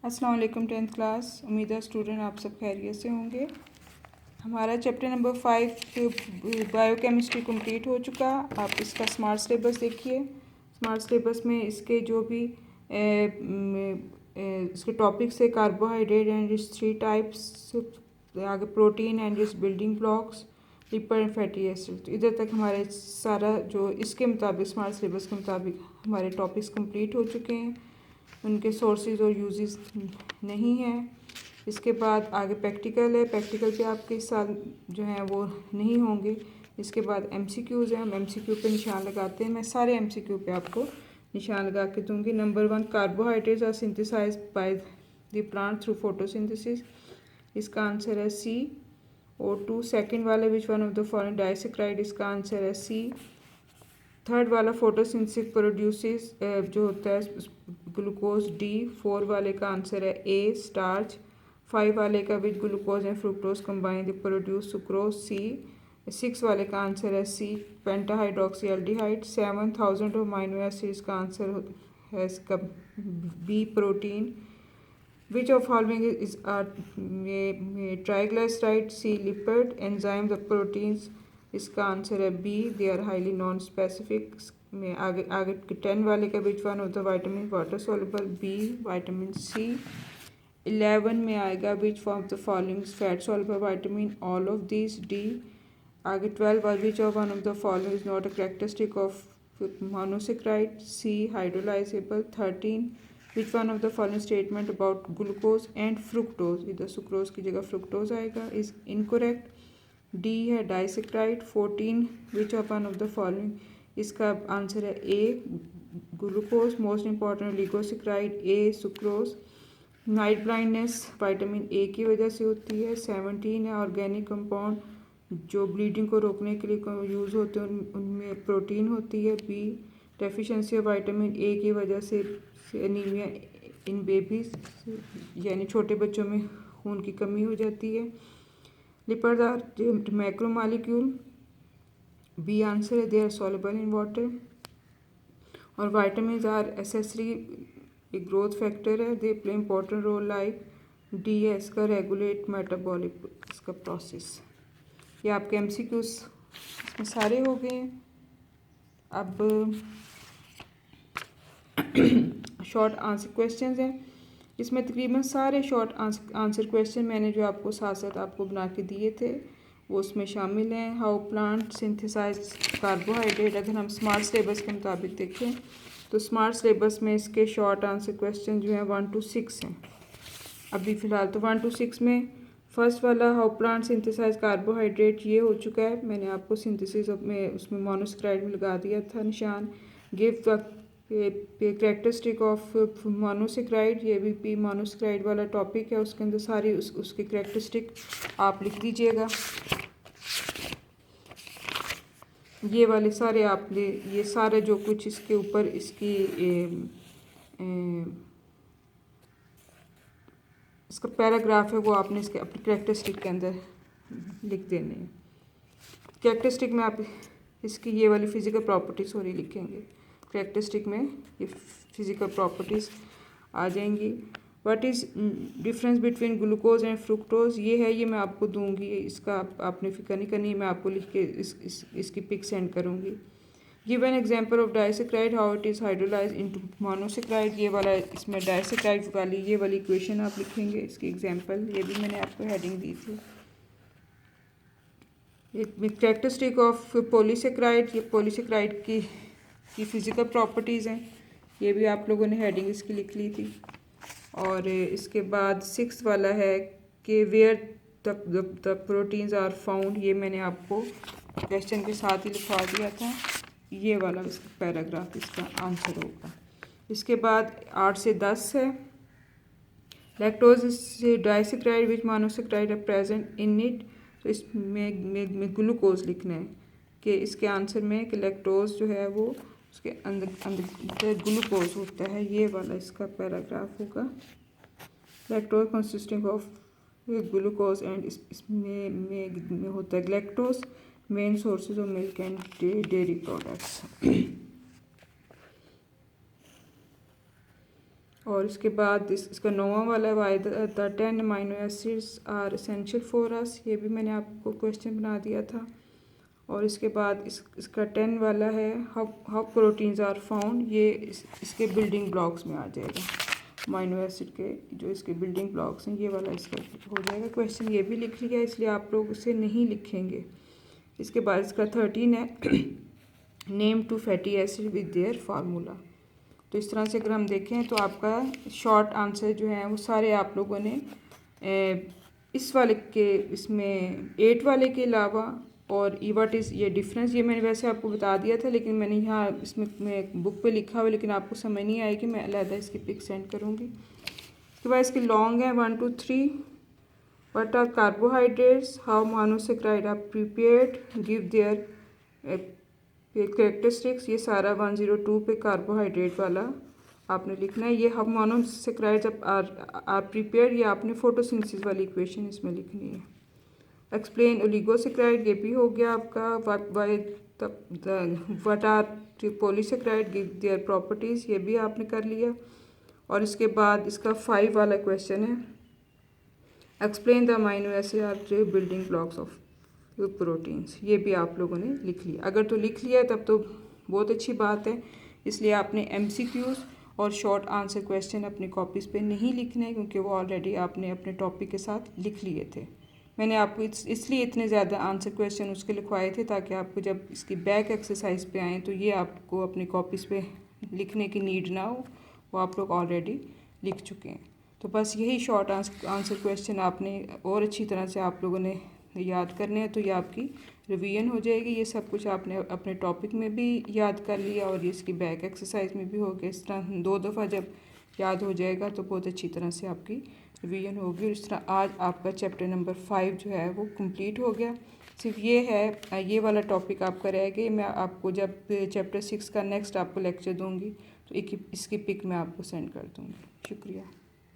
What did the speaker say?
अस्सलाम वालेकुम 10th class. उम्मीद है स्टूडेंट आप सब खैरियत से होंगे। हमारा चैप्टर नंबर 5 बायोकेमिस्ट्री कंप्लीट हो चुका। आप इसका स्मार्ट सिलेबस देखिए। स्मार्ट सिलेबस में इसके जो भी इसके टॉपिक्स है कार्बोहाइड्रेट एंड इट्स 3 टाइप्स, आगे protein and it's building blocks, lipid and fatty acid. तो इधर तक हमारे सारा जो इसके मुताबिक स्मार्ट सिलेबस के मुताबिक हमारे टॉपिक्स कंप्लीट हो चुके हैं। उनके सोर्सेज और यूजेस नहीं हैं। इसके बाद आगे प्रैक्टिकल है। प्रैक्टिकल पे आपके इस साल जो हैं वो नहीं होंगे। इसके बाद एमसीक्यूज़ हैं। हम एमसीक्यू पे निशान लगाते हैं। मैं सारे एमसीक्यू पे आपको निशान लगा के दूंगी। Number 1, carbohydrates are synthesised by the plant through photosynthesis. इसका आंसर है सी। O2। सेकेंड वाला which one of the following disaccharide, इसका आंसर है सी। थर्ड वाला फोटोसिंथेसिस प्रोड्यूसेस जो होता है ग्लूकोज, डी। 4 वाले का आंसर है ए, स्टार्च। 5 वाले का which glucose and fructose combine the produce sucrose, C. 6 वाले का आंसर है सी, पेंटाहाइड्रोक्सीएल्डिहाइड। 7,000 अमीनो एसिड्स का आंसर है इसका B, protein. Which of following is triglyceride, C, lipid. Enzyme the proteins, इसका आंसर है B, they are highly non specific. में आगे आगे 10 वाले का which one of the vitamin water soluble, B, vitamin C. 11 में आएगा which of the following fat soluble vitamin, all of this, D. आगे 12 वाला which of one of the following is not a characteristic of monosaccharide, C, hydrolysable. 13 which one of the following statement about glucose and fructose, इधर sucrose की जगह fructose आएगा, is incorrect. D है disaccharide. 14 which of one of the following, इसका answer है A, glucose. Most important oligosaccharide, A, sucrose. Night blindness vitamin A की वजह से होती है। 17 है ऑर्गेनिक कंपाउंड जो ब्लीडिंग को रोकने के लिए यूज़ होते हैं, उनमें प्रोटीन होती है, B. Deficiency of vitamin A की वजह से एनीमिया इन बेबीज, यानी छोटे बच्चों में खून की कमी हो जाती है। Lipids are macromolecule, B answer है, they are soluble in water. और विटामिन्स आर एसेसरी, एक ग्रोथ फैक्टर है, they play important role like, D है इसका रेगुलेट मेटाबॉलिक इसका प्रोसेस। ये आपके एमसीक्यूज इसमें सारे हो गए हैं। अब शॉर्ट आंसर क्वेश्चंस हैं। इसमें तकरीबन सारे शॉर्ट आंसर क्वेश्चन मैंने जो आपको साथ साथ आपको बना के दिए थे वो उसमें शामिल हैं। हाउ प्लांट सिंथेसाइज कार्बोहाइड्रेट, अगर हम स्मार्ट सिलेबस के मुताबिक देखें तो स्मार्ट सिलेबस में इसके शॉर्ट आंसर क्वेश्चन जो हैं 1 to 6 हैं अभी फ़िलहाल। तो 1 to 6 में फर्स्ट वाला हाउ प्लांट सिंथेसाइज कार्बोहाइड्रेट ये हो चुका है। मैंने आपको सिंथेसिस में उसमें मोनोसेक्राइड में लगा दिया था निशान। Give the characteristic of monosaccharide, ये भी पी मोनोसेक्राइड वाला टॉपिक है, उसके अंदर सारी उसकी कैरेक्टरिस्टिक आप लिख दीजिएगा। ये वाले सारे आपने ये सारे जो कुछ इसके ऊपर इसकी इसका पैराग्राफ है वो आपने इसके अपनी कैरेक्टरिस्टिक के अंदर लिख देने हैं। कैरेक्टरिस्टिक में आप इसकी ये वाली फिजिकल प्रॉपर्टीज़ सॉरी लिखेंगे। कैरेक्टरिस्टिक में ये फिजिकल प्रॉपर्टीज़ आ जाएंगी। What is difference between glucose and fructose, ये है, ये मैं आपको दूंगी, इसका आपने फिक्र नहीं करनी, मैं आपको लिख के इसकी पिक सेंड करूँगी। Give an example of disaccharide, how it is hydrolyse into monosaccharide, ये वाला इसमें डाइसेक्राइड वाली ये वाली इक्वेशन आप लिखेंगे, इसकी एग्जांपल ये भी मैंने आपको हेडिंग दी थी। कैरेक्टरिस्टिक ऑफ पॉलीसेक्राइड, ये पॉलीसेक्राइड की फिजिकल प्रॉपर्टीज़ हैं, ये भी आप लोगों ने हेडिंग इसकी लिख ली थी। और इसके बाद 6 वाला है कि where the proteins are found, ये मैंने आपको क्वेश्चन के साथ ही लिखवा दिया था। ये वाला इसका पैराग्राफ इसका आंसर होगा। इसके बाद 8 से 10 है lactose disaccharide which monosaccharide are present in it, तो इसमें ग्लूकोज लिखना है कि इसके आंसर में कि लैक्टोज जो है वो उसके अंदर ग्लूकोज होता है, ये वाला इसका पैराग्राफ होगा। Lactose consisting of glucose and इसमें होता है galactose, main sources of milk and dairy products. और इसके बाद इसका 9वां वाला है why the 10 amino acids are essential for us, ये भी मैंने आपको क्वेश्चन बना दिया था। और इसके बाद इसका 10 वाला है हाउ प्रोटीन्स आर फाउंड, ये इसके बिल्डिंग ब्लॉक्स में आ जाएगा। अमाइनो एसिड के जो इसके बिल्डिंग ब्लॉक्स हैं, ये वाला इसका हो जाएगा क्वेश्चन। ये भी लिख लिया, इसलिए आप लोग इसे नहीं लिखेंगे। इसके बाद इसका 13 है name two fatty acid with their formula. तो इस तरह से अगर हम देखें तो आपका शॉर्ट आंसर जो है वो सारे आप लोगों ने इस वाले के इसमें 8 वाले के अलावा और व्हाट इज़ ये डिफरेंस, ये मैंने वैसे आपको बता दिया था, लेकिन मैंने यहाँ इसमें मैं बुक पे लिखा हुआ, लेकिन आपको समझ नहीं आएगी, मैं अलहदा इसकी पिक सेंड करूँगी। इसके बाद इसके लॉन्ग है 1 2 3। What are carbohydrates, how monosaccharide are prepared, give their characteristics, ये सारा 102 पे कार्बोहाइड्रेट वाला आपने लिखना है। ये हम मोनोसेक्राइड्स आर प्रिपेयर्ड, ये आपने फोटोसिंथेसिस वाली इक्वेशन इसमें लिखनी है। एक्सप्लेन ओलिगोसेक्राइड, ये भी हो गया आपका। What are polysaccharide, give their properties, ये भी आपने कर लिया। और इसके बाद इसका 5 वाला क्वेश्चन है explain the amino acid are building blocks of proteins, ये भी आप लोगों ने लिख लिया। अगर तो लिख लिया तब तो बहुत अच्छी बात है, इसलिए आपने MCQs और शॉर्ट आंसर क्वेश्चन अपनी कॉपीज़ पे नहीं लिखने, क्योंकि वो ऑलरेडी आपने अपने टॉपिक के साथ लिख लिए थे। मैंने आपको इसलिए इतने ज़्यादा आंसर क्वेश्चन उसके लिखवाए थे ताकि आपको जब इसकी बैक एक्सरसाइज पे आएँ तो ये आपको अपनी कॉपीज़ पे लिखने की नीड ना हो, वो आप लोग ऑलरेडी लिख चुके हैं। तो बस यही शॉर्ट आंसर क्वेश्चन आपने और अच्छी तरह से आप लोगों ने याद करने हैं, तो ये आपकी रिवीजन हो जाएगी। ये सब कुछ आपने अपने टॉपिक में भी याद कर लिया और ये इसकी बैक एक्सरसाइज में भी हो गया। इस तरह 2 दफ़ा जब याद हो जाएगा तो बहुत अच्छी तरह से आपकी रिवीजन होगी। और इस तरह आज आपका चैप्टर नंबर 5 जो है वो कंप्लीट हो गया। सिर्फ ये है, ये वाला टॉपिक आपका रह गया। मैं आपको जब चैप्टर 6 का नेक्स्ट आपको लेक्चर दूँगी तो इसकी पिक मैं आपको सेंड कर दूँगी। शुक्रिया।